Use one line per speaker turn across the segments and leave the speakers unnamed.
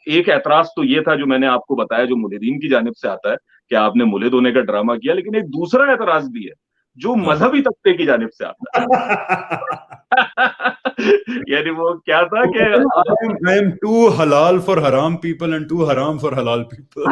एक ऐतराज तो ये था जो मैंने आपको बताया, जो मुल्हिदीन की जानिब से आता है कि आपने मुल्हिद होने का ड्रामा किया, लेकिन एक दूसरा ऐतराज भी है जो
हाँ।
मजहबी तबके की जानिब से आता है। यानी वो क्या था कि
I am too halal for haram people and too haram for halal people.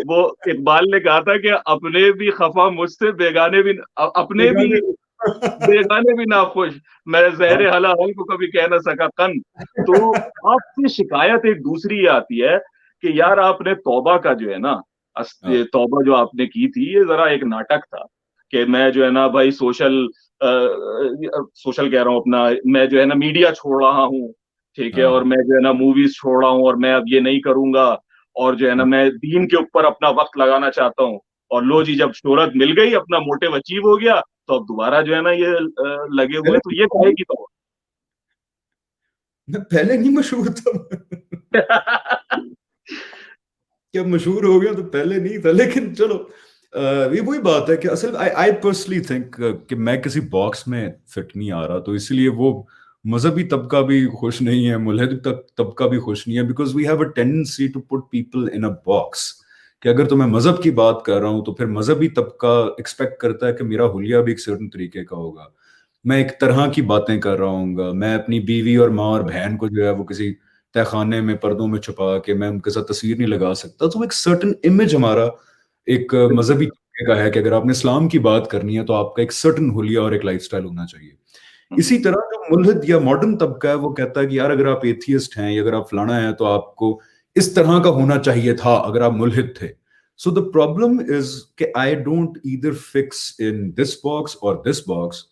वो इकबाल ने कहा था कि अपने भी खफा मुझसे, बेगाने भी, अपने भी
बेगाने
बेगाने भी नाखुश, मैं
हाँ,
जहर हलाल को कभी कह ना सका कन। तो आपसे शिकायत एक दूसरी ये आती है कि यार आपने तौबा का जो है ना,
हाँ,
तौबा जो आपने की थी ये जरा एक नाटक था कि मैं जो है ना भाई सोशल कह रहा हूँ अपना, मैं जो है ना मीडिया छोड़ रहा हूँ, ठीक है, और
हाँ,
मैं जो है ना मूवीज छोड़ रहा हूँ और मैं अब ये नहीं करूंगा, और जो है ना मैं दीन के ऊपर अपना वक्त लगाना चाहता हूँ। और लो जी, जब शोहरत मिल गई, अपना मोटिव अचीव हो गया, तो अब दोबारा जो है ना ये लगे हुए
पहले
हैं, तो ये काहे की तो।
मैं पहले नहीं मशहूर था। क्या मशहूर हो गया तो पहले नहीं था, लेकिन चलो ये वही बात है कि असल आई आई पर्सनली थिंक कि मैं किसी बॉक्स में फिट नहीं आ रहा, तो इसलिए वो मजहबी तबका भी खुश नहीं है, मुल्हिद तबका भी खुश नहीं है, because we have a tendency to put people in a box. कि अगर तो मैं मजहब की बात कर रहा हूं तो फिर मजहबी तबका एक्सपेक्ट करता है कि मेरा हुलिया भी एक सर्टन तरीके का होगा, मैं एक तरह की बातें कर रहा हूँ, मैं अपनी बीवी और माँ और बहन को जो है वो किसी तहखाने में पर्दों में छुपा के मैं उनके साथ तस्वीर नहीं लगा सकता। तो वो एक सर्टन इमेज हमारा एक मजहबी तबके का है कि अगर आपने इस्लाम की बात करनी है तो आपका एक सर्टन हुलिया और एक लाइफस्टाइल होना चाहिए। इसी तरह जो मुल्हिद या मॉडर्न तबका है वो कहता है कि यार अगर आप एथियस्ट हैं या अगर आप फलाना है तो आपको इस तरह का होना चाहिए था अगर आप मुल्हिद थे। सो द प्रॉब्लम इज कि I don't either fix in this box और दिस बॉक्स।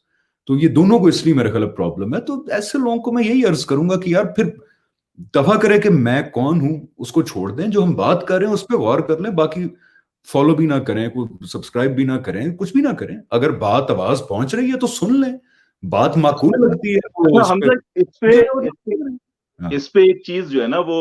तो ये दोनों को इसलिए मेरे ख्याल प्रॉब्लम है। तो ऐसे लोगों को मैं यही अर्ज करूंगा कि यार फिर दफा करें कि मैं कौन हूं, उसको छोड़ दें, जो हम बात कर रहे हैं उस पर गौर कर लें, बाकी फॉलो भी ना करें, कोई सब्सक्राइब भी ना करें, कुछ भी ना करें। अगर बात आवाज पहुंच रही है तो सुन लें, बात माकूल लगती है तो
अच्छा
उस
हमजा,
पर
इस पे
हाँ।
इस पे एक चीज जो है ना वो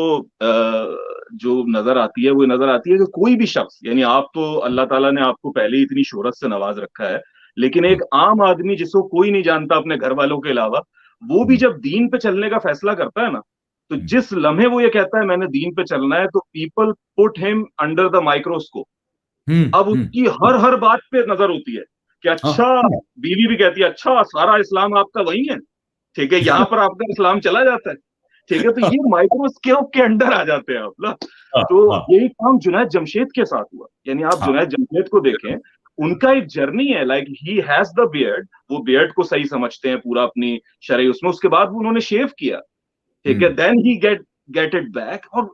जो नजर आती है, वो नजर आती है कि कोई भी शख्स, यानी आप तो अल्लाह ताला ने आपको पहले ही इतनी शोहरत से नवाज रखा है, लेकिन
हाँ,
एक आम आदमी जिसको कोई नहीं जानता अपने घर वालों के अलावा, वो भी
हम्म,
जब दीन पे चलने का फैसला करता है ना, तो
हम्म,
जिस लम्हे वो ये कहता है मैंने दीन पे चलना है, तो people put him under the microscope.
Hmm,
अब
हम्म,
उसकी हर हर बात पे नजर होती है कि
हाँ,
अच्छा, बीवी भी कहती है अच्छा सारा इस्लाम आपका वही है, ठीक है, यहाँ पर आपका इस्लाम चला जाता है, ठीक है, तो
हाँ,
ये माइक्रोस्कोप के अंडर आ जाते हैं आप ना।
हाँ,
तो
हाँ,
यही काम जुनैद जमशेद के साथ हुआ, यानी आप
हाँ,
जुनैद जमशेद को देखें, उनका एक जर्नी है, like he has the beard, वो बियर्ड को सही समझते हैं पूरा अपनी शरई उसमें, उसके बाद वो उन्होंने शेव किया, ठीक है,
hmm,
then he get it back, और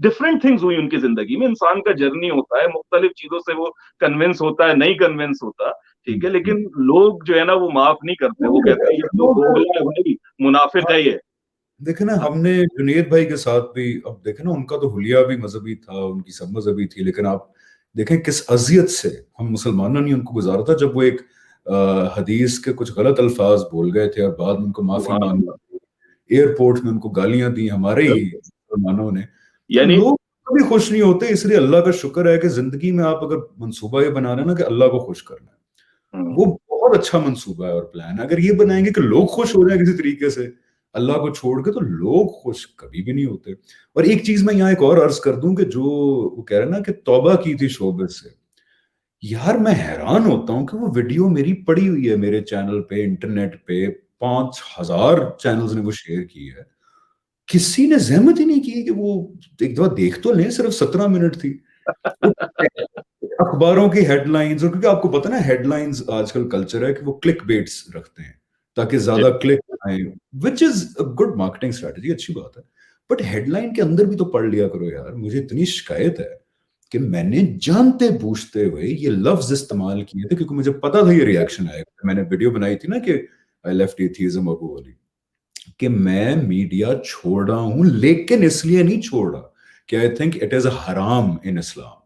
डिफरेंट थिंग्स हुई उनकी जिंदगी में। इंसान का जर्नी होता है, मुख्तलिफ चीजों से वो कन्विंस होता है, नहीं कन्विंस होता, ठीक
हम्म,
है, लेकिन लोग जो है ना वो माफ नहीं करते, वो कहते हैं ये तो
लोग
दोगला है भाई, मुनाफिक है ये।
देखे ना, हमने जुनेद भाई के साथ भी अब देखे ना, उनका तो हुलिया भी मजहबी था, उनकी सब मजहबी थी, लेकिन आप देखें किस अजियत से हम मुसलमानों ने उनको गुजारा था जब वो एक हदीस के कुछ गलत अल्फाज बोल गए थे और बाद में उनको माफी
सुभान
मांगी,
अल्लाह।
एयरपोर्ट में उनको गालियां दी हमारे ही मुसलमानों ने। तो
यानी
लोग कभी खुश नहीं होते, इसलिए अल्लाह का शुक्र है कि जिंदगी में आप अगर मंसूबा ये बना रहे हैं ना कि अल्लाह को खुश करना है, वो बहुत अच्छा मंसूबा है और प्लान है। अगर ये बनाएंगे कि लोग खुश हो जाए किसी तरीके से अल्लाह को छोड़ के, तो लोग खुश कभी भी नहीं होते। और एक चीज मैं यहाँ एक और अर्ज कर दूं कि जो वो कह रहे हैं ना कि तौबा की थी शोबे से, यार मैं हैरान होता हूँ कि वो वीडियो मेरी पड़ी हुई है मेरे चैनल पे, इंटरनेट पे 5,000 चैनल्स ने वो शेयर की है, किसी ने जहमत ही नहीं की कि वो एक दफा देख तो लें, सिर्फ 17 मिनट थी। अखबारों की हेडलाइंस, और क्योंकि आपको पता ना हेडलाइंस आजकल कल्चर है कि वो क्लिक बेट्स रखते हैं ताकि
जी,
ज्यादा क्लिक आए, which is a good marketing strategy, अच्छी बात है। बट हेडलाइन के अंदर भी तो पढ़ लिया करो यार। मुझे इतनी शिकायत है कि मैंने जानते बूझते हुए ये लफ्ज इस्तेमाल किए थे क्योंकि मुझे पता था ये रिएक्शन आएगा। मैंने वीडियो बनाई थी ना कि आई लेफ्ट एथियज्म और वो वाली, कि मैं मीडिया छोड़ रहा हूं, लेकिन इसलिए नहीं छोड़ रहा कि I think it is a haram in Islam.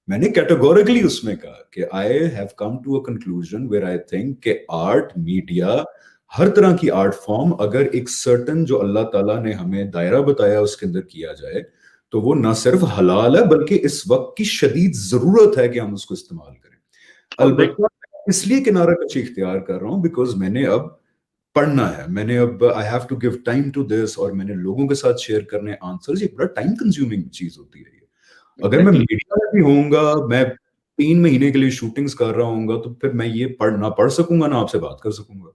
मैंने कैटेगोरिकली उसमें कहा कि I have come to a conclusion where I think कि आर्ट, मीडिया, हर तरह की आर्ट फॉर्म अगर एक सर्टन जो अल्लाह ताला ने हमें दायरा बताया उसके अंदर किया जाए, तो वो ना सिर्फ हलाल है बल्कि इस वक्त की शदीद जरूरत है कि हम उसको इस्तेमाल करें।
और देख,
अलबत्ता इसलिए किनारा कशी इख्तियार कर रहा हूं बिकॉज मैंने अब पढ़ना है, मैंने अब I have to give time to this, और मैंने लोगों के साथ शेयर करने आंसर्स, ये बड़ा टाइम कंज्यूमिंग चीज होती है ये। अगर मैं
एग्जैक्टली।
मीडिया में भी होऊंगा, मैं 3 महीने के लिए शूटिंग्स कर रहा हूँ, तो फिर मैं ये पढ़ सकूंगा ना आपसे बात कर सकूंगा।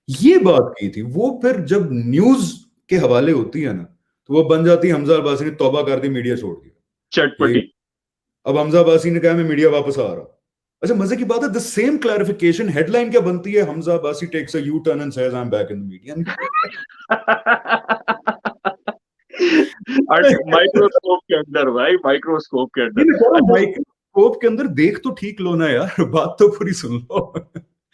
ये बात की थी वो, फिर जब न्यूज के हवाले होती है ना, तो वो बन जाती है हमजा अब्बासी ने तौबा कर दी, मीडिया छोड़ दिया ये।
चटपटी।
अब हमजा अब्बासी ने कहा मैं मीडिया वापस आ रहा हूं। अच्छा, मजे की बात है, द सेम क्लैरिफिकेशन हेडलाइन क्या बनती है, Hamza Abbasi takes a U turn and says I am back in the media.
Microscope के अंदर भाई, माइक्रोस्कोप के
ये
अंदर।
मैं कह रहा हूँ,
अच्छा।
माइक्रोस्कोप के अंदर देख तो ठीक लो ना यार, बात तो पूरी सुन लो।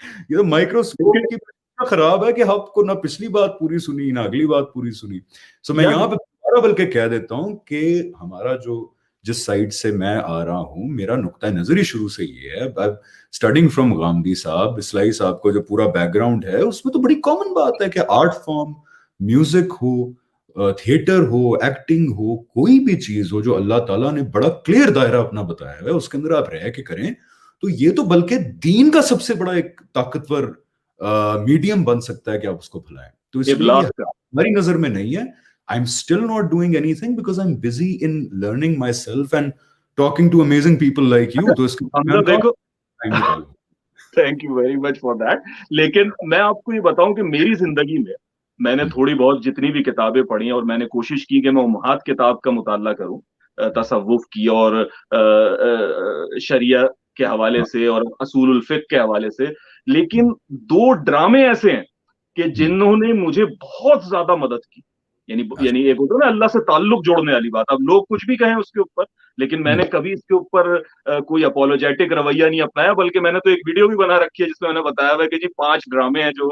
ये तो माइक्रोस्कोप
लेकिन
की इतना खराब है कि आपको ना पिछली बात पूरी सुनी ना अगली बात पूरी सुनी। सो मैं
यार,
यहाँ पे दोबारा बल्कि कह देता हूँ कि हमारा जो, जिस साइड से मैं आ रहा हूँ, मेरा नुक्ता नजर ही शुरू से ये है, स्टार्टिंग फ्रॉम गांधी साहब, बिस्लाई साहब को जो पूरा बैकग्राउंड है, उसमें तो बड़ी कॉमन बात है कि आर्ट फॉर्म, म्यूजिक हो, थिएटर हो, एक्टिंग हो, कोई भी चीज हो जो अल्लाह ताला ने बड़ा क्लियर दायरा अपना बताया है, उसके अंदर आप रह के करें, तो ये तो बल्कि दीन का सबसे बड़ा एक ताकतवर मीडियम बन सकता है कि आप उसको फैलाएं। तो इसलिए ये
इबलाग का।
हमारी नजर में नहीं है। I am still not doing anything because I am busy in learning myself and talking to amazing people like you.
अच्छा,
तो इसके
हमजा देखो,
टाइम निकालो।
Thank you very much for that. लेकिन मैं आपको ये बताऊं कि मेरी जिंदगी में मैंने थोड़ी बहुत जितनी भी किताबें पढ़ी, और मैंने कोशिश की कि मैं उम्महात किताब का मुताला करूं, तसव्वुफ की और शरिया के हवाले से और असूलुल फिक़्ह के हवाले से। लेकिन दो ड्रामे ऐसे हैं कि जिन्होंने मुझे बहुत ज्यादा मदद की। यानी एक होता है ना अल्लाह से ताल्लुक जोड़ने वाली बात, अब लोग कुछ भी कहें उसके ऊपर, लेकिन मैंने कभी इसके ऊपर कोई अपोलोजेटिक रवैया नहीं अपनाया, बल्कि मैंने तो एक वीडियो भी बना रखी है जिसमें मैंने बताया हुआ है कि जी 5 ड्रामे हैं जो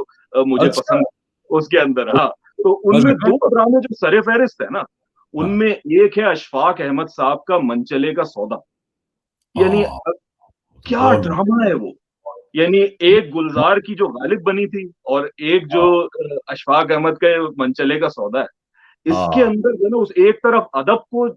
मुझे
अच्छा,
पसंद है उसके अंदर। हाँ, तो उनमें
मजेदार।
2 ड्रामे जो सरे फहरिस्त है ना,
हाँ,
उनमें एक है अशफाक अहमद साहब का मनचले का सौदा। यानी क्या
बहुत
ड्रामा है वो। यानी एक गुलजार की जो गालिब बनी थी, और एक जो अशफाक अहमद का मनचले का सौदा है। इसके
हाँ,
अंदर जो है ना, उस एक तरफ अदब को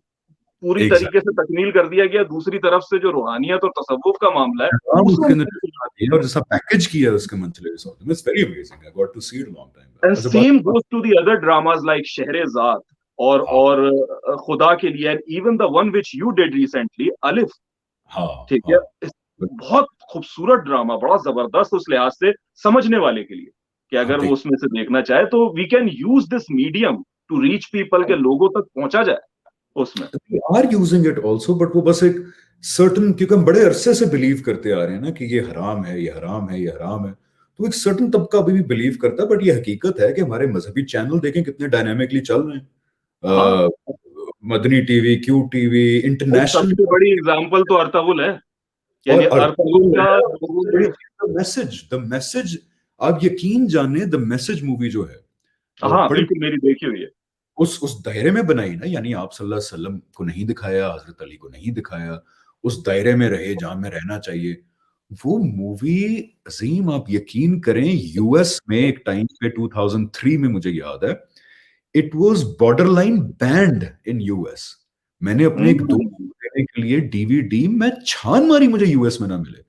पूरी तरीके से तकमील कर दिया गया, दूसरी तरफ से जो रूहानियत और तसव्वुफ का मामला है उसमें
उसके अंदर जज्बा दिया और जैसा पैकेज किया है उसके मंथली रिसोर्ट में, it's very amazing. I got to see it long time back.
And
अच्छा,
same goes to the other dramas like Shehrazade और
हाँ,
Khuda Kay Liye, and even the one which you did recently Alif.
हाँ,
ठीक है।
हाँ,
बहुत खूबसूरत ड्रामा, बड़ा जबरदस्त उस लिहाज से समझने वाले के लिए कि
हाँ,
अगर वो
देख,
उसमें से देखना चाहे तो we can use this medium to reach people, के लोगों तक पहुंचा जाए उसमें।
We are using it also, but वो बस एक सर्टन, क्योंकि हम बड़े अरसे से बिलीव करते आ रहे हैं ना कि ये हराम है, ये हराम है, ये हराम है, तो एक सर्टन तबका अभी भी बिलीव करता है। बट ये हकीकत है कि हमारे मजहबी चैनल देखें कितने डायनामिकली चल रहे
हाँ,
हैं। मदनी टीवी, क्यू टीवी,
भाई
इंटरनेशनल,
सबसे बड़ी एग्जाम्पल तो अर्तगुल है।
और
यानी अर्तुगरुल
अर्तुगरुल
का
है।
लोगों ने।
द मैसेज, आप यकीन जाने, द मैसेज मूवी जो है,
हाँ
बड़ी
बिल्कुल, मेरी देखी हुई है।
उस दायरे में बनाई ना, यानी आप सल्लल्लाहु अलैहि वसल्लम को नहीं दिखाया, हजरत अली को नहीं दिखाया, उस दायरे में रहे जहां में रहना चाहिए। वो मूवी, अजीम, आप यकीन करें, यूएस में एक टाइम पे 2003 में, मुझे याद है, it was border line band in US. मैंने अपने एक दोस्त
हम्म।
को देने के लिए डीवीडी में छान मारी, मुझे यूएस में ना मिले।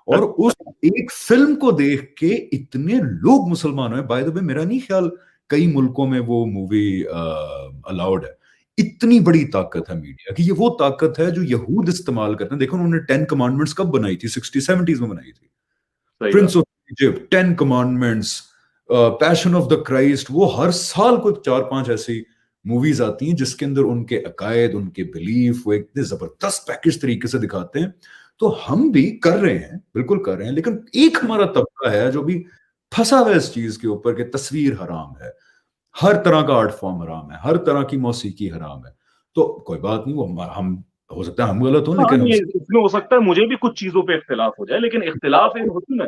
और उस एक फिल्म को देख के इतने लोग मुसलमान हुए। बाय द वे, मेरा नहीं ख्याल कई मुल्कों में वो मूवी अलाउड है। इतनी बड़ी ताकत है मीडिया की, ये वो ताकत है जो यहूद इस्तेमाल करते हैं। देखो उन्होंने 10 कमांडमेंट्स कब बनाई थी, 60-70s में बनाई थी।
सही बात।
Prince of Egypt, 10 commandments, passion of the Christ, वो हर साल कोई 4-5 ऐसी मूवीज आती हैं जिसके अंदर उनके अकायद, उनके बिलीफ, वो एक जबरदस्त पैकेज तरीके से दिखाते हैं। तो हम भी कर रहे हैं, बिल्कुल कर रहे हैं, लेकिन एक हमारा तबका है जो भी फंसा हुआ है इस चीज के ऊपर कि तस्वीर हराम है, हर तरह का आर्ट फॉर्म हराम है, हर तरह की मौसीकी हराम है। तो कोई बात नहीं, वो हम हो सकता है हम गलत हो,
हाँ,
लेकिन हम,
ये इसमें हो सकता है मुझे भी कुछ चीजों पे इख्तिलाफ हो जाए, लेकिन इख्तिलाफ एक हुस्न है।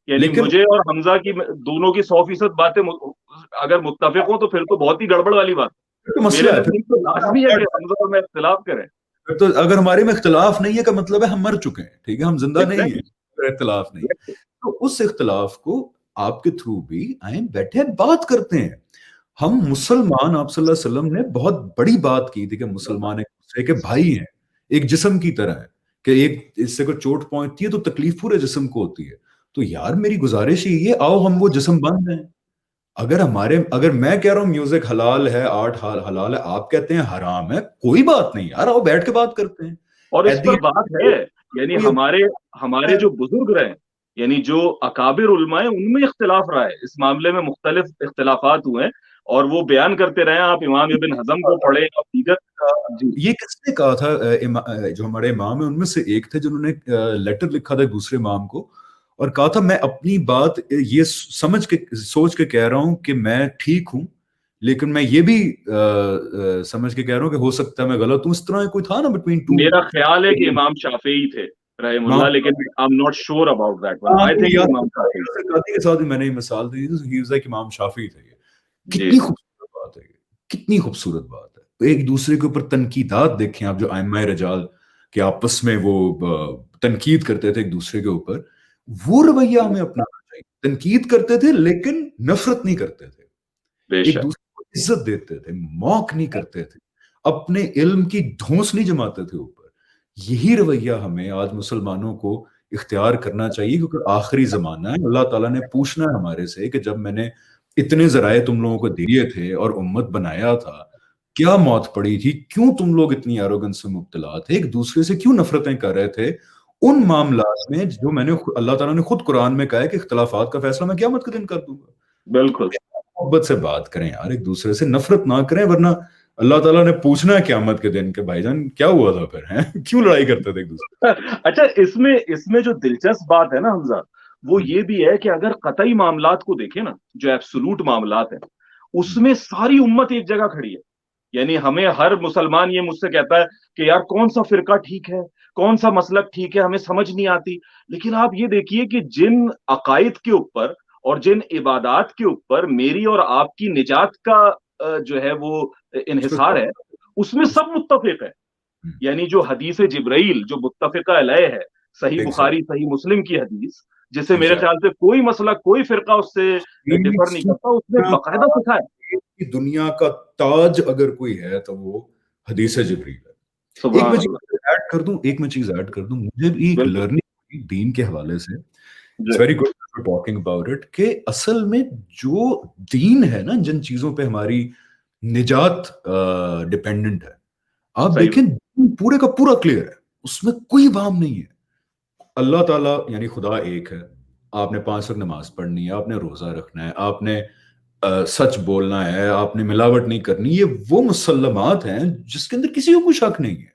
यानी
लेकिन
मुझे और हमजा की दोनों की 100% बातें अगर मुत्तफिक हो तो फिर तो बहुत ही गड़बड़ वाली बात
तो
है। मेरे
मसला है
नजदीक तो लाजमी है कि हमजा और मैं इख्तिलाफ करें।
फिर तो अगर हमारे में इख्तिलाफ नहीं है का मतलब है हम मर चुके हैं, ठीक है, हम जिंदा नहीं है,
एग्जैक्टली।
अगर इख्तिलाफ नहीं है। तो उस इख्तिलाफ को आपके थ्रू भी आए, बैठे बात करते हैं। हम मुसलमान, आप सल्लल्लाहु अलैहि वसल्लम ने बहुत बड़ी बात की थी कि मुसलमान एक दूसरे के भाई हैं, एक जिस्म की तरह है, कि एक इससे को चोट पहुंचती है तो तकलीफ पूरे जिस्म को होती है। तो यार मेरी गुजारिश ही ये, आओ हम वो जिस्म बन जाएं, अगर मैं कह रहा हूँ म्यूजिक हलाल है, आर्ट हलाल है, आप कहते हैं हराम है, कोई बात नहीं यार, आओ बैठ के बात करते हैं।
और इस
एट द
पर बात है, यानी
एंड
हमारे हमारे जो बुजुर्ग रहे, यानी जो अकाबिर उलमा है, उनमें इख्तिलाफ रहा है इस मामले में, मुख्तलिफ इख्तिलाफात हुए हैं, और वो बयान करते रहे। आप इमाम इब्न हजम को पढ़े, आप दीगर। जी।
ये किसने कहा था? जो हमारे इमाम है उनमें से एक थे जिन्होंने लेटर लिखा था दूसरे इमाम को, और कहा था मैं अपनी बात ये समझ के सोच के कह रहा हूं कि मैं ठीक हूं, लेकिन मैं ये भी समझ के कह रहा हूं कि हो सकता है मैं गलत हूं। इस तरह कोई था ना बिटवीन टू
मेरा ख्याल है कि इमाम शाफी थे रहमुल्लाह,
इमाम।
लेकिन I am not sure about that one.
हाँ,
आई
तो
थिंक इमाम शाफी।
यासर कादी के साथ भी मैंने ये मिसाल दी थी, ही वाज लाइक इमाम शाफी थे ये।
जी।
कितनी खूबसूरत बात है ये, कितनी खूबसूरत बात है। तो एक दूसरे के ऊपर तनकीदात देखें आप, जो आइम्मा रजाल के आपस में वो तनकीद करते थे एक दूसरे के ऊपर, वो रवैया हमें अपनाना चाहिए। तनकीद करते थे लेकिन नफरत नहीं करते थे, एक
बेशक।
दूसरे को इज्जत देते थे, मौक नहीं करते थे, अपने इल्म की धौंस नहीं जमाते थे ऊपर। यही रवैया हमें आज मुसलमानों को इख्तियार करना चाहिए, क्योंकि आखिरी जमाना है। अल्लाह ताला ने पूछना है हमारे से कि जब मैंने इतने जराए तुम लोगों को दिए थे और उम्मत बनाया था, क्या मौत पड़ी थी, क्यों तुम लोग इतनी एरोगेंस से मुब्तला थे, एक दूसरे से क्यों नफरतें कर रहे थे उन मामलात में जो अल्लाह ताला ने खुद कुरान में कहा है कि इख्तिलाफात का फैसला मैं क़यामत के दिन कर दूंगा।
बिल्कुल।
मोहब्बत से बात करें यार, एक दूसरे से नफरत ना करें, वरना अल्लाह ताला ने पूछना है क़यामत के दिन के भाईजान क्या हुआ था फिर, हैं क्यों लड़ाई करते थे एक दूसरे
अच्छा, इसमें इसमें जो दिलचस्प बात है ना हमजा, वो
से?
ये भी है कि अगर कतई मामलात को देखें ना, जो एब्सोलूट मामलात है, उसमें सारी उम्मत एक जगह खड़ी है। यानी हमें हर मुसलमान ये मुझसे कहता है कि यार कौन सा फिरका ठीक है, कौन सा मसलक ठीक है, हमें समझ नहीं आती। लेकिन आप ये देखिए कि जिन अकायद के ऊपर और जिन इबादात के ऊपर मेरी और आपकी निजात का जो है वो इन्हिसार है, उसमें सब मुत्तफिक है। यानी जो हदीस जिब्राइल जो मुत्तफिका अलैह है, सही बुखारी
एग्जैक्ट
सही मुस्लिम की हदीस, जिसे मेरे
एग्जैक्ट
ख्याल से कोई मसला कोई फिरका उससे डिफर नहीं करता, उसने बाकायदा सिखाया।
दुनिया का ताज अगर कोई है तो वो हदीस जिब्रील है।
सुभान अल्लाह।
एक मैं चीज ऐड कर दूं, मुझे भी एक
बिल्कुल।
लर्निंग दीन के हवाले से,
जी।
It's very good talking about it, कि असल में जो दीन है ना, जिन चीजों पे हमारी निजात डिपेंडेंट है, आप
सही
देखें दीन पूरे का पूरा क्लियर है, उसमें कोई वाम नहीं है। अल्लाह ताला यानी खुदा एक है, आपने 5 वक्त नमाज पढ़नी है, आपने रोजा रखना है, आपने सच बोलना है, आपने मिलावट नहीं करनी, ये वो मुसल्लमात हैं जिसके अंदर किसी को कोई शक नहीं है।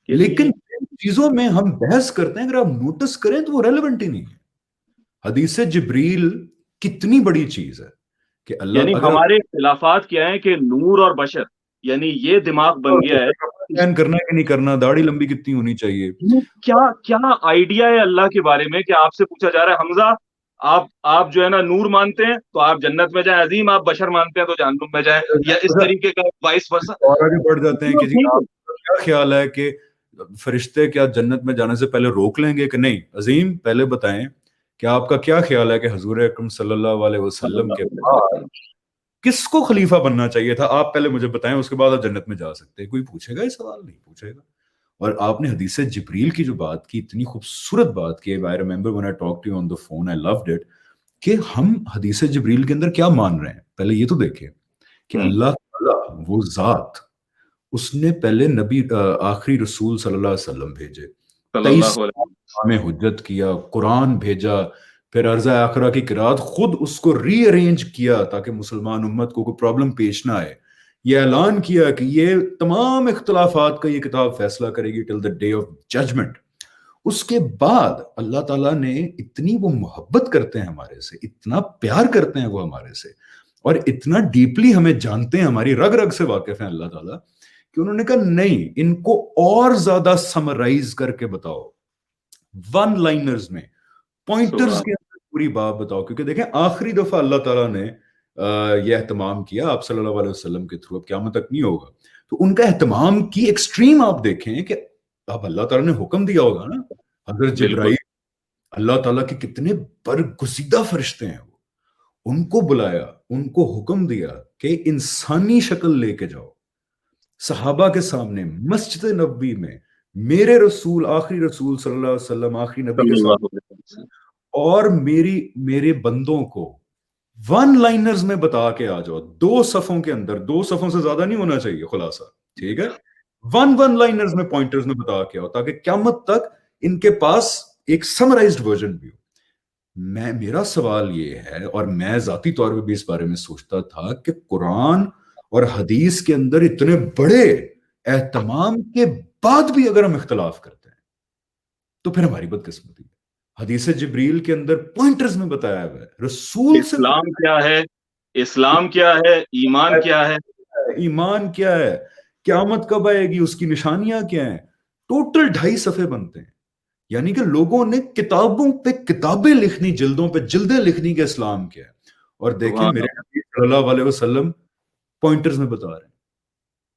किसी
लेकिन जिन चीजों में हम बहस करते हैं, अगर आप नोटिस करें तो वो रेलेवेंट ही नहीं है। हदीस जिब्रील कितनी बड़ी चीज है कि अल्लाह,
यानी
अगर आप
हमारे इख्तिलाफात क्या है कि नूर और बशर, यानी ये दिमाग बन गया है।
स्कैन करना है कि नहीं करना, दाढ़ी लंबी कितनी होनी चाहिए,
ये क्या क्या आइडिया है अल्लाह के बारे में कि आपसे पूछा जा रहा है हमजा, आप जो है ना नूर मानते हैं तो आप जन्नत में जाएं, अजीम आप बशर मानते हैं तो जहन्नुम में जाएं, या इस तरीके का वाइस वर्सा।
और आगे बढ़ जाते हैं कि जी
ठीक है।
आपका क्या ख्याल है कि फरिश्ते क्या जन्नत में जाने से पहले रोक लेंगे कि नहीं? अजीम पहले बताएं कि आपका क्या ख्याल है कि हजूर अकरम सल्लल्लाहु अलैहि वसल्लम के
सल्लल्लाहु अलैहि
बाद
वसल्लम।
किसको खलीफा बनना चाहिए था? आप पहले मुझे बताएं, उसके बाद आप जन्नत में जा सकते हैं। कोई पूछेगा ये सवाल? नहीं पूछेगा। और आपने हदीस जिब्रील की जो बात की, इतनी खूबसूरत बात की, I remember when I talk to you on the phone, I loved it, कि हम हदीस जिब्रील के अंदर क्या मान रहे हैं। पहले ये तो देखें कि
हम्म।
अल्लाह ताला वो जात, उसने पहले नबी आखिरी रसूल सल्लल्लाहु अलैहि वसल्लम भेजे, 23
सल्लल्लाहु अलैहि
हमें हुज्जत किया, कुरान भेजा, फिर अर्ज़ा आखिरा की किरात खुद उसको रीअरेंज किया ताकि मुसलमान उम्मत को कोई प्रॉब्लम पेश ना आए। ये ऐलान किया कि ये तमाम इख्तिलाफात का ये किताब फैसला करेगी till the day of judgement. उसके बाद अल्लाह ताला ने इतनी वो मोहब्बत करते हैं हमारे से, इतना प्यार करते हैं वो हमारे से, और इतना डीपली हमें जानते हैं, हमारी रग रग से वाकिफ है अल्लाह ताला, कि उन्होंने कहा नहीं, इनको और ज्यादा समराइज करके बताओ, वन लाइनर्स में, पॉइंटर्स
सुभान।
के अंदर पूरी बात बताओ। क्योंकि देखें आखिरी दफा अल्लाह ताला ने यह एहतमाम किया आप सल्लल्लाहु अलैहि वसल्लम के थ्रू, अब क़यामत तक नहीं होगा। तो उनका एहतमाम की एक्सट्रीम आप देखें कि अब अल्लाह ताला ने हुक्म दिया होगा ना, हजरत
बिल्कुल।
जिब्राइल, अल्लाह ताला के कितने बरगुज़ीदा फरिश्ते हैं वो, उनको बुलाया, उनको हुक्म दिया कि इंसानी शक्ल लेके जाओ, सहाबा के सामने मस्जिद नबवी में, मेरे रसूल आखिरी रसूल सल्लल्लाहु अलैहि वसल्लम आखिरी नबी के सामने,
सल्लल्लाहु अलैहि वसल्लम।
और मेरी मेरे बंदों को वन लाइनर्स में बता के आ जाओ, 2 सफ़ों के अंदर, 2 सफ़ों से ज्यादा नहीं होना चाहिए खुलासा, ठीक है? वन वन लाइनर्स में, पॉइंटर्स में बता के आओ, ताकि क़यामत तक इनके पास एक समराइज्ड वर्जन भी हो। मेरा सवाल ये है, और मैं जाती तौर पे भी इस बारे में सोचता था कि कुरान और हदीस के अंदर इतने बड़े एहतमाम के बाद भी अगर हम इख्तलाफ करते हैं तो फिर हमारी बदकिस्मती है। हदीस जिब्रील के अंदर पॉइंटर्स में बताया हुआ है, रसूल से
इस्लाम क्या है, इस्लाम क्या है, ईमान क्या है,
ईमान क्या है, क्यामत कब आएगी, उसकी निशानियां क्या हैं। टोटल 2.5 सफ़े बनते हैं। यानी कि लोगों ने किताबों पे किताबें लिखनी, जिल्दों पे जिल्दें लिखनी, के इस्लाम क्या है। और देखें,
सुभान
मेरे
अल्लाह।
नबी सल्लल्लाहु अलैहि वसल्लम पॉइंटर्स में बता रहे हैं।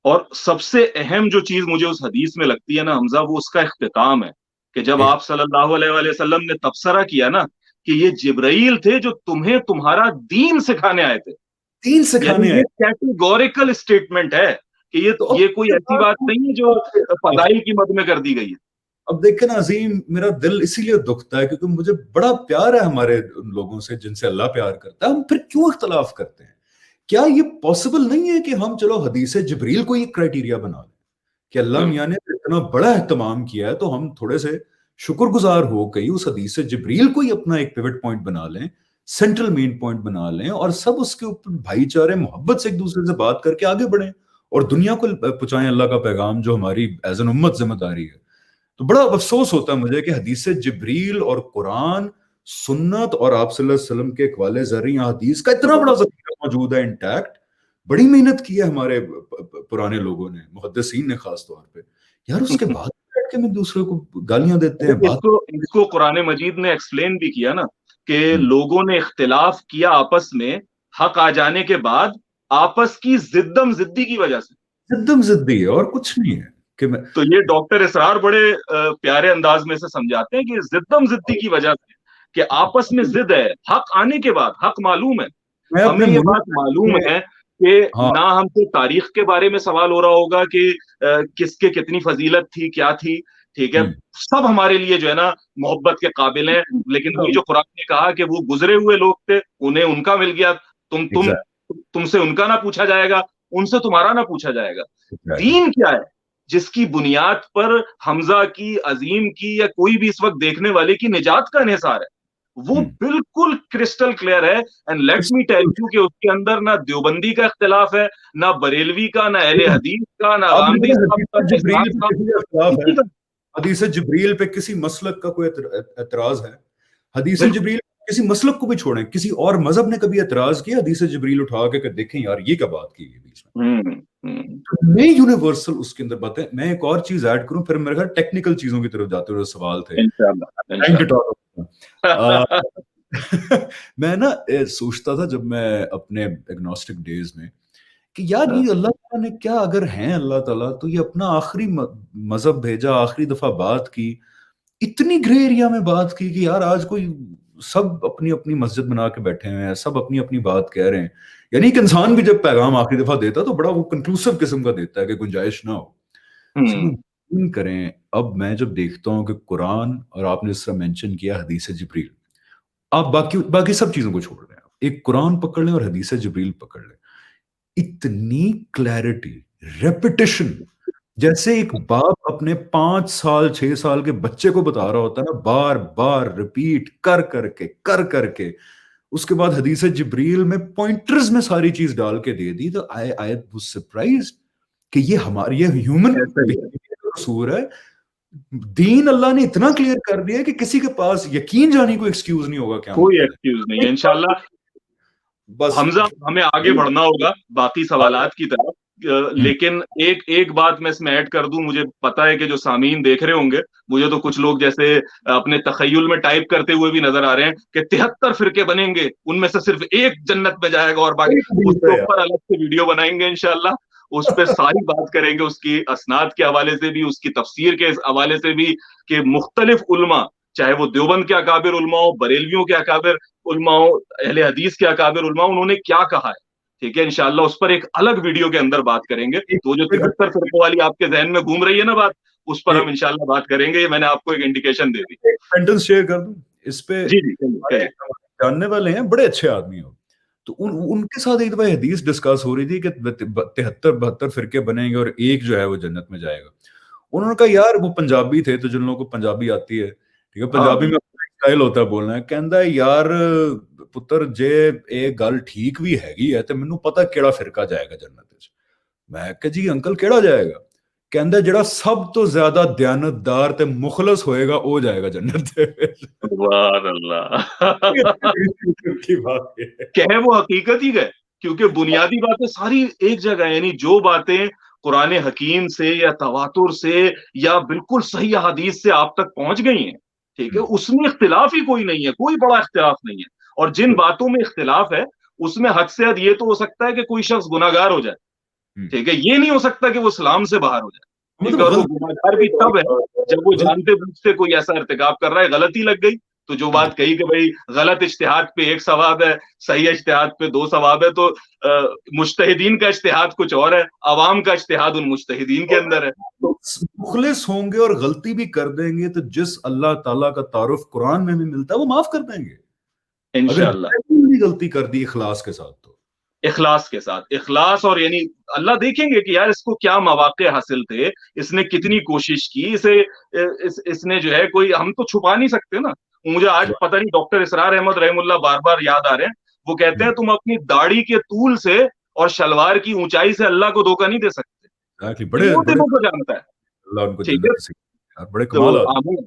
और सबसे अहम जो चीज मुझे उस हदीस में लगती है ना हमजा, वो उसका इख्तिताम है, कि जब
एक
आप सल्लल्लाहु अलैहि वसल्लम ने तबसरा किया ना कि ये जिब्राइल थे जो तुम्हें तुम्हारा दीन सिखाने आए थे।
3 सिखाने
यानी
आए।
ये कैटेगोरिकल स्टेटमेंट है कि
तो अब
ये कोई
उसके
ऐसी
बाद
बात नहीं है जो
अब
फदाइल की मद में कर दी गई है।
अब देखें ना अजीम, मेरा दिल इसीलिए दुखता है क्योंकि मुझे बड़ा प्यार है हमारे उन लोगों से जिनसे अल्लाह प्यार करता है। हम फिर क्यों इख्तलाफ करते हैं? क्या ये पॉसिबल नहीं है कि हम चलो हदीस जिब्रील को एक क्राइटेरिया बना लें कि अल्लाह
बिल्कुल।
मियाँ ने इतना बड़ा एहतमाम किया है, तो हम थोड़े से शुक्रगुजार हो गई उस हदीस जिब्रील को ही अपना एक पिवट पॉइंट बना लें, सेंट्रल मेन पॉइंट बना लें, और सब उसके ऊपर भाईचारे मोहब्बत से एक दूसरे से बात करके आगे बढ़ें और दुनिया को पहुंचाएं अल्लाह का पैगाम, जो हमारी एज एन उम्मत जिम्मेदारी है। तो बड़ा अफसोस होता है मुझे कि हदीस जिब्रील और कुरान, सुन्नत और आप सल्लल्लाहु अलैहि वसल्लम के इकवाले ज़री हदीस का इतना बड़ा ज़ख़ीरा मौजूद है इंटैक्ट। बड़ी मेहनत की है हमारे पुराने लोगों ने, मुहद्दिसीन ने खास तौर पे। यार उसके बाद बैठ के हम एक दूसरे को गालियां देते
अरे
हैं, बात।
इसको इसको कुरान मजीद ने एक्सप्लेन भी किया ना कि
हम्म,
लोगों ने इख्तिलाफ किया आपस में, हक आ जाने के बाद आपस की जिद्दम जिद्दी की वजह से।
एकदम जिद्दी है और कुछ नहीं है कि मैं
तो ये डॉक्टर इसरार बड़े प्यारे अंदाज में से समझाते हैं कि जिद्दम जिद्दी की वजह से, कि आपस में जिद है, हक आने के बाद, हक मालूम है,
मैं
हमें
अपने
ये
मुल्क
बात मालूम
में।
है कि
हाँ।
ना हमसे तारीख के बारे में सवाल हो रहा होगा कि किसके कितनी फजीलत थी, क्या थी, ठीक है,
हम्म,
सब हमारे लिए जो है ना मोहब्बत के काबिल हैं। लेकिन वही जो कुरान ने कहा कि वो गुजरे हुए लोग थे, उन्हें उनका मिल गया,
एग्जैक्टली।
तुमसे उनका ना पूछा जाएगा, उनसे तुम्हारा ना पूछा जाएगा।
एग्जैक्टली।
दीन क्या है जिसकी बुनियाद पर हमजा की, अजीम की, या कोई भी इस वक्त देखने वाले की निजात का इन्हिसार है, वो बिल्कुल क्रिस्टल क्लियर है। And let me tell you कि उसके अंदर ना देवबंदी का इख्तिलाफ है, ना बरेलवी का, ना अहले हदीस का, ना
आपने
गांधी
देखा
साहब का,
हदीस
ना
जिब्रील
इमरान
पे
साहब
किसी का
का,
इख्तिलाफ है?
किसी का।
हदीस जिब्रील पे किसी मसलक का कोई एतराज है? हदीस
बिल्कुल।
जिब्रील किसी मसलक को भी छोड़ें, किसी और मजहब ने कभी एतराज किया हदीस जिब्रील उठा के देखें यार ये क्या बात की है बीच में?
हम्म।
तो मैं यूनिवर्सल उसके अंदर बातें, मैं एक और चीज ऐड करूं फिर मेरे ख्याल टेक्निकल चीजों की तरफ जाते हुए सवाल थे।
इंशाल्लाह
Trying to
इंशाल्लाह।
talk मैं ना सोचता था जब मैं अपने एग्नोस्टिक डेज में कि यार ये अल्लाह ताला ने क्या, अगर हैं अल्लाह ताला, तो ये अपना आखिरी मजहब भेजा, आखिरी दफा बात की, इतनी ग्रे एरिया में बात की कि यार आज कोई सब अपनी अपनी मस्जिद बना के बैठे हुए हैं, सब अपनी अपनी बात कह रहे हैं। यानी कि इंसान भी जब पैगाम आखिरी दफा देता तो बड़ा वो कंक्लूसिव किस्म का देता है कि गुंजाइश ना हो। चलो
हम्म।
यकीन करें, अब मैं जब देखता हूँ कि कुरान और आपने इस तरह मेंशन किया हदीस जिब्रील, आप बाकी बाकी सब चीजों को छोड़ रहे हैं, एक कुरान पकड़ लें और हदीस जिब्रील पकड़ लें, इतनी क्लैरिटी, रेपिटेशन, जैसे एक बाप अपने 5 साल 6 साल के बच्चे को बता रहा होता है ना, बार बार रिपीट कर करके। उसके बाद हदीस जिब्रील में पॉइंटर्स में सारी चीज डाल के दे दी, तो आई आई वाज सरप्राइज्ड कि ये हमारी, ये ह्यूमन
ऐसा ही है।
बिहेवियर का कसूर है। दीन अल्लाह ने इतना क्लियर कर दिया है कि किसी के पास यकीन जाने को एक्सक्यूज नहीं होगा क़यामत
कोई
के
एक्सक्यूज नहीं
दिन।
है
एक बात
इंशाल्लाह।
बस।
हमजा हमें आगे बढ़ना होगा बाकी सवालात की तरफ,
हम्म,
लेकिन एक एक बात मैं इसमें ऐड कर दूं, मुझे पता है कि जो सामीन देख रहे होंगे, मुझे तो कुछ लोग जैसे अपने तखय्युल में टाइप करते हुए भी नजर आ रहे हैं कि 73 फिरके बनेंगे, उनमें से सिर्फ एक जन्नत में जाएगा और बाकी,
एक हदीस
उसके
है यार।
ऊपर अलग से वीडियो बनाएंगे इंशाल्लाह। उस पर सारी बात करेंगे, उसकी असनाद के हवाले से भी, उसकी तफसीर के हवाले से भी, कि मुख्तलिफ उलमा, चाहे वो देवबंद के अकाबिर उलमा हो, बरेलवियों के अकाबिर उलमा हो, अहले हदीस के अकाबिर उलमा, उन्होंने क्या कहा है, ठीक है, इंशाल्लाह उस पर एक अलग वीडियो के अंदर बात करेंगे।
एक
तो जो
एक
73 फिरकों वाली आपके जहन में घूम रही है ना बात, उस पर हम
एक
इंशाल्लाह बात करेंगे, ये मैंने आपको एक इंडिकेशन दे दी।
सेंटेंस शेयर कर दूं इस पे?
जी जी, चलिए
हमारे
चलिए।
हमारे जानने वाले हैं, बड़े अच्छे आदमी हो, तो उनके साथ एक दफा हदीस डिस्कस हो रही थी कि 73-72 फिरके बनेंगे और एक जो है वो जन्नत में जाएगा। उन्होंने कहा यार वो पंजाबी थे, तो जिन लोगों को पंजाबी आती है, ठीक है,
हाँ
पंजाबी में
बिल्कुल।
अपना स्टाइल होता है बोलना है, कहता है यार पुत्र जे ਇਹ ਗੱਲ ਠੀਕ ਵੀ ਹੈਗੀ ਹੈ ਤੇ ਮੈਨੂੰ ਪਤਾ ਕਿਹੜਾ ਫਿਰਕਾ ਜਾਏਗਾ ਜੰਨਤ ਵਿੱਚ। ਮੈਂ ਕਿਹਾ ਜੀ ਅੰਕਲ ਕਿਹੜਾ ਜਾਏਗਾ? ਕਹਿੰਦਾ ਜਿਹੜਾ ਸਭ ਤੋਂ ਜ਼ਿਆਦਾ ਦਿਆਨਤਦਾਰ ਤੇ ਮੁਖਲਸ ਹੋਏਗਾ ਉਹ ਜਾਏਗਾ जन्नत ਦੇ ਵਿੱਚ।
सुभान अल्लाह।
की बात ये है।
कहे वो हकीकत ही गए, क्योंकि बुनियादी बातें सारी एक जगह है, यानी जो बातें कुरान हकीम से या तवातुर से या बिल्कुल सही हदीस से आप तक पहुंच गई हैं, ठीक है, उसमें इख्तिलाफ ही कोई नहीं है, कोई बड़ा इख्तिलाफ नहीं है। और जिन बातों में इख्तिलाफ है उसमें हद से हद ये तो हो सकता है कि कोई शख्स गुनाहगार हो जाए, ठीक है, ये नहीं हो सकता कि वो इस्लाम से बाहर हो जाए, ठीक है, और वो गुनाहगार भी तब है जब वो जानते बूझते कोई ऐसा इर्तिकाब कर रहा है, गलती लग गई। तो जो बात कही कि भाई गलत इज्तिहाद पे एक सवाब है, सही इज्तिहाद पे 2 सवाब है, तो मुज्तहिदीन का इज्तिहाद कुछ और है, अवाम का इज्तिहाद उन मुज्तहिदीन के अंदर है।
मुखलिस होंगे और गलती भी कर देंगे तो जिस अल्लाह ताला का तारुफ कुरान में भी मिलता है वो माफ कर देंगे। अगर
इंशाअल्लाह
भी गलती कर दी इखलास के साथ तो
इखलास के साथ, इखलास, और यानी अल्लाह देखेंगे कि यार इसको क्या मौके हासिल थे, इसने कितनी कोशिश की, इसने जो है, कोई हम तो छुपा नहीं सकते ना। मुझे आज पता नहीं डॉक्टर इसरार अहमद रहमुल्लाह बार बार याद आ रहे हैं, वो कहते हैं तुम अपनी दाढ़ी के तूल से और शलवार की ऊंचाई से अल्लाह को धोखा नहीं दे सकते,
बड़े
वो
बड़े
दिलों को जानता है,
अल्लाह उनको
ठीक है।
जन्नत नसीब करे यार, बड़े
तो
कमाल आदमी।
आमीन,